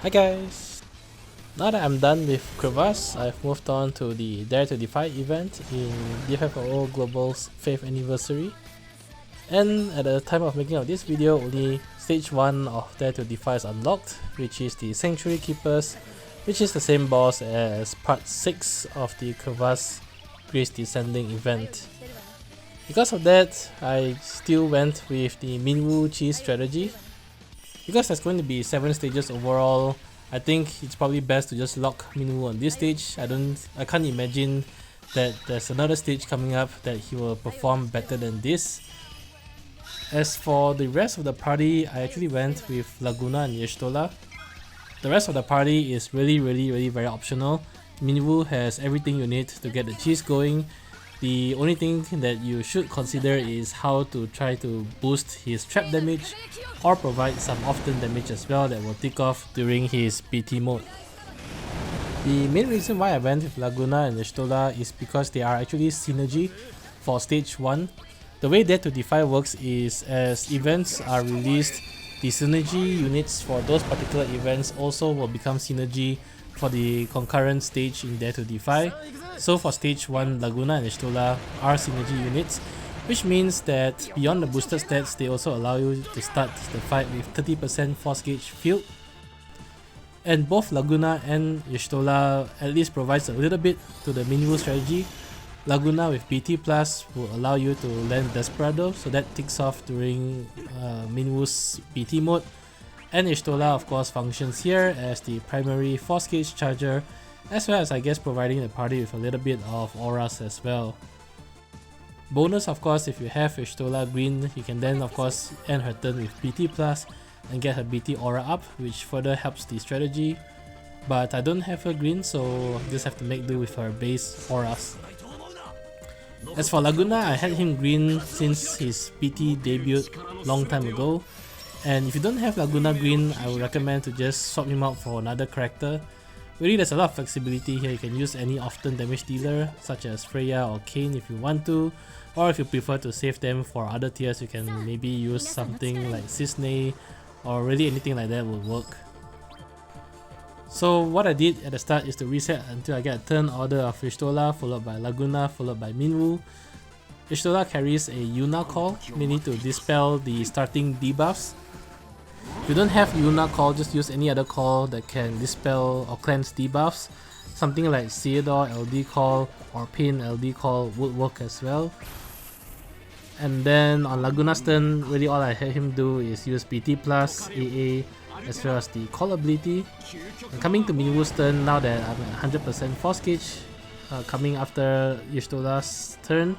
Hi guys! Now that I'm done with Crevasse, I've moved on to the Dare to Defy event in DFFOO Global's 5th anniversary. And at the time of making of this video, only stage 1 of Dare to Defy is unlocked, which is the Sanctuary Keepers, which is the same boss as part 6 of the Crevasse Grace Descending event. Because of that, I still went with the Minwu cheese strategy. Because there's going to be 7 stages overall, I think it's probably best to just lock Minwu on this stage. I can't imagine that there's another stage coming up that he will perform better than this. As for the rest of the party, I actually went with Laguna and Yestola. The rest of the party is really very optional. Minwu has everything you need to get the cheese going. The only thing that you should consider is how to try to boost his trap damage or provide some often damage as well that will tick off during his BT mode. The main reason why I went with Laguna and Yestola is because they are actually synergy for stage 1. The way Dare to Defy works is as events are released, the synergy units for those particular events also will become synergy for the concurrent stage in Dare to Defy. So for stage 1, Laguna and Yestola are synergy units, which means that beyond the boosted stats, they also allow you to start the fight with 30% force gauge field. And both Laguna and Yestola at least provides a little bit to the Minwu strategy. Laguna with BT Plus will allow you to land Desperado, so that ticks off during Minwu's BT mode. And Yestola of course functions here as the primary force gauge charger, as well as I guess providing the party with a little bit of auras as well. Bonus of course, if you have Yestola green, you can then of course end her turn with BT Plus and get her BT aura up, which further helps the strategy. But I don't have her green, so just have to make do with her base auras. As for Laguna, I had him green since his BT debuted long time ago. And if you don't have Laguna green, I would recommend to just swap him out for another character. Really, there's a lot of flexibility here. You can use any often damage dealer such as Freya or Paine if you want to, or if you prefer to save them for other tiers, you can maybe use something like sith, or really anything like that will work. So what I did at the start is to reset until I get a turn order of Yestola, followed by Laguna, followed by Minwu. Yestola carries a Yuna call, mainly to dispel the starting debuffs. If you don't have Yuna call, just use any other call that can dispel or cleanse debuffs. Something like Ceodore LD call or Paine LD call would work as well. And then on Laguna's turn, really all I had him do is use BT Plus, AA, as well as the call ability. And coming to Minwu's turn, now that I'm at 100% force gauge, coming after Yestola's turn,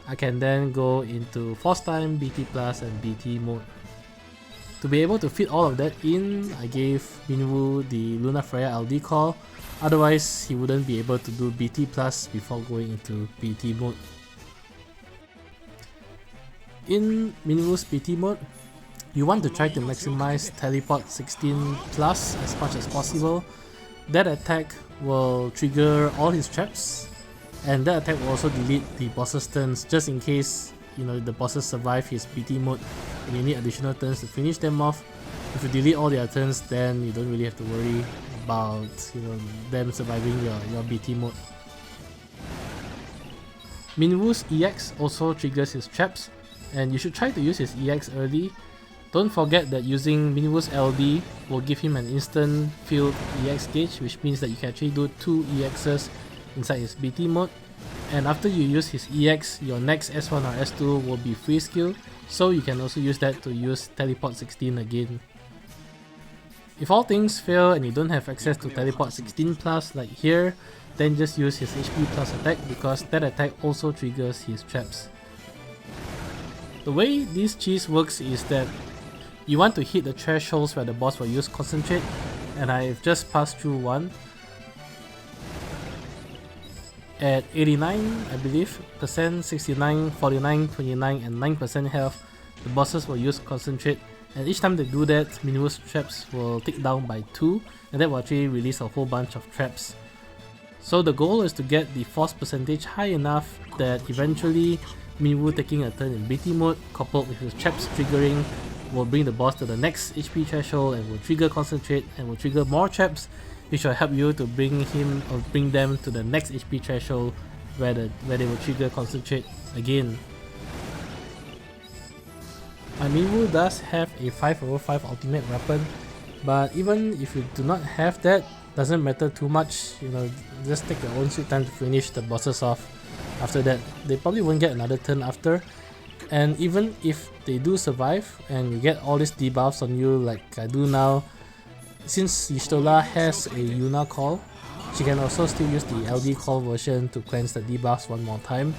I can then go into force time, BT Plus and BT mode. To be able to fit all of that in, I gave Minwu the Lunafreya LD call, otherwise he wouldn't be able to do BT Plus before going into BT mode. In Minwu's BT mode, you want to try to maximize teleport 16 plus as much as possible. That attack will trigger all his traps, and that attack will also delete the boss's turns just in case the bosses survive his BT mode and you need additional turns to finish them off. If you delete all their turns, then you don't really have to worry about them surviving your BT mode. Minwu's EX also triggers his traps, and you should try to use his EX early. Don't forget that using Minwu's LD will give him an instant field EX gauge, which means that you can actually do 2 EXs inside his BT mode. And after you use his EX, your next S1 or S2 will be free skill, so you can also use that to use Teleport 16 again. If all things fail and you don't have access to Teleport 16 plus like here, then just use his HP plus attack, because that attack also triggers his traps. The way this cheese works is that you want to hit the thresholds where the boss will use concentrate, and I've just passed through one. At 89, I believe, %, 69, 49, 29 and 9% health, the bosses will use concentrate, and each time they do that, Minwu's traps will tick down by 2, and that will actually release a whole bunch of traps. So the goal is to get the force percentage high enough that eventually Minwu taking a turn in BT mode, coupled with his traps triggering, will bring the boss to the next HP threshold and will trigger concentrate and will trigger more traps, which will help you to bring him or bring them to the next HP threshold where they will trigger concentrate again. Minwu does have a 5/5 ultimate weapon, but even if you do not have that, doesn't matter too much, you know, just take your own sweet time to finish the bosses off. After that, they probably won't get another turn after, and even if they do survive and you get all these debuffs on you like I do now, since Ceodore has a Yuna call, she can also still use the LD call version to cleanse the debuffs one more time,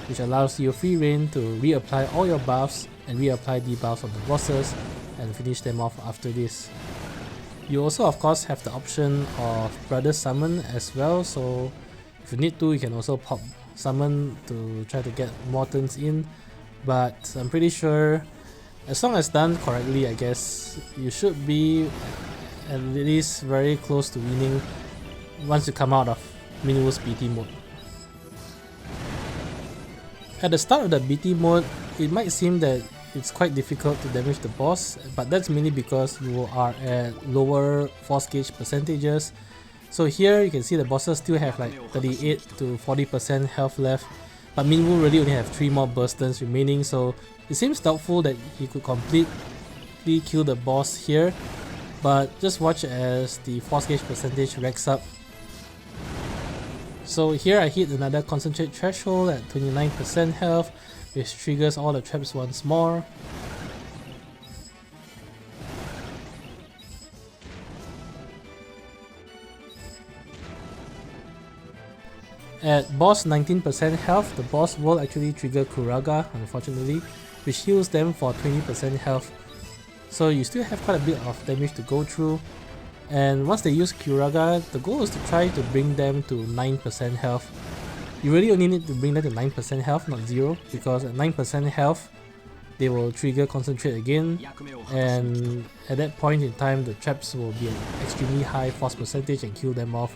which allows you free reign to reapply all your buffs and reapply debuffs on the bosses and finish them off after this. You also of course have the option of brother summon as well, so if you need to, you can also pop summon to try to get more turns in, but I'm pretty sure as long as done correctly, I guess you should be at least very close to winning once you come out of Minwu's BT mode. At the start of the BT mode, it might seem that it's quite difficult to damage the boss, but that's mainly because you are at lower force gauge percentages. So here you can see the bosses still have like 38 to 40% health left, but Minwu really only have 3 more burst turns remaining, so it seems doubtful that he could completely kill the boss here, but just watch as the force gauge percentage racks up. So here I hit another concentrate threshold at 29% health, which triggers all the traps once more. At boss 19% health, the boss will actually trigger Kuraga, unfortunately, which heals them for 20% health. So you still have quite a bit of damage to go through, and once they use Kuraga, the goal is to try to bring them to 9% health. You really only need to bring them to 9% health, not 0, because at 9% health, they will trigger concentrate again, and at that point in time, the traps will be an extremely high force percentage and kill them off.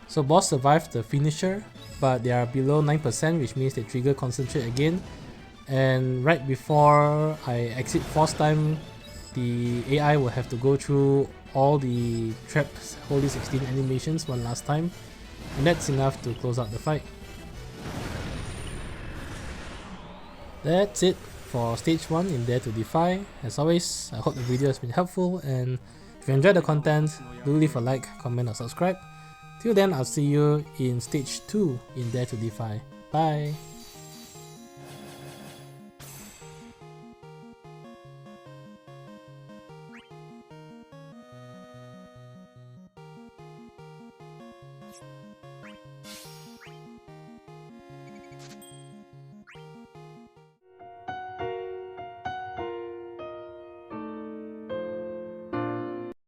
So boss survived the finisher, but they are below 9%, which means they trigger concentrate again, and right before I exit force time, the AI will have to go through all the traps Holy 16 animations one last time, and that's enough to close out the fight. That's it for stage 1 in Dare to Defy. As always, I hope the video has been helpful, and if you enjoyed the content, do leave a like, comment or subscribe. Till then, I'll see you in stage 2 in Dare to Defy. Bye!